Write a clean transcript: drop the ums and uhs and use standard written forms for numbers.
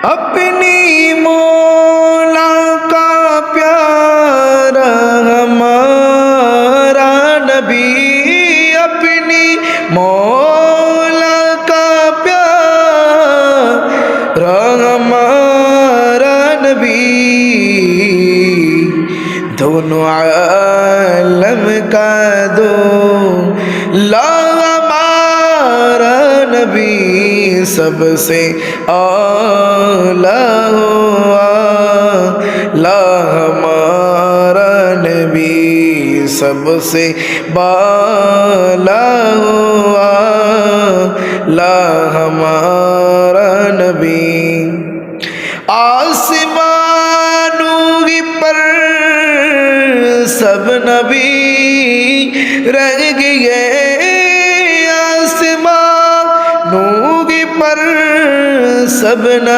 اپنی مولا کا پیارا ہمارا نبی، اپنی مولا کا پیارا ہمارا نبی، دونوں عالم کا دولا ہمارا نبی، سب سے اعلیٰ ہمارا نبی، سب سے بالا ہمارا نبی۔ آسمانوں پر سب نبی رہ گئے، آسمانوں پر سب نبی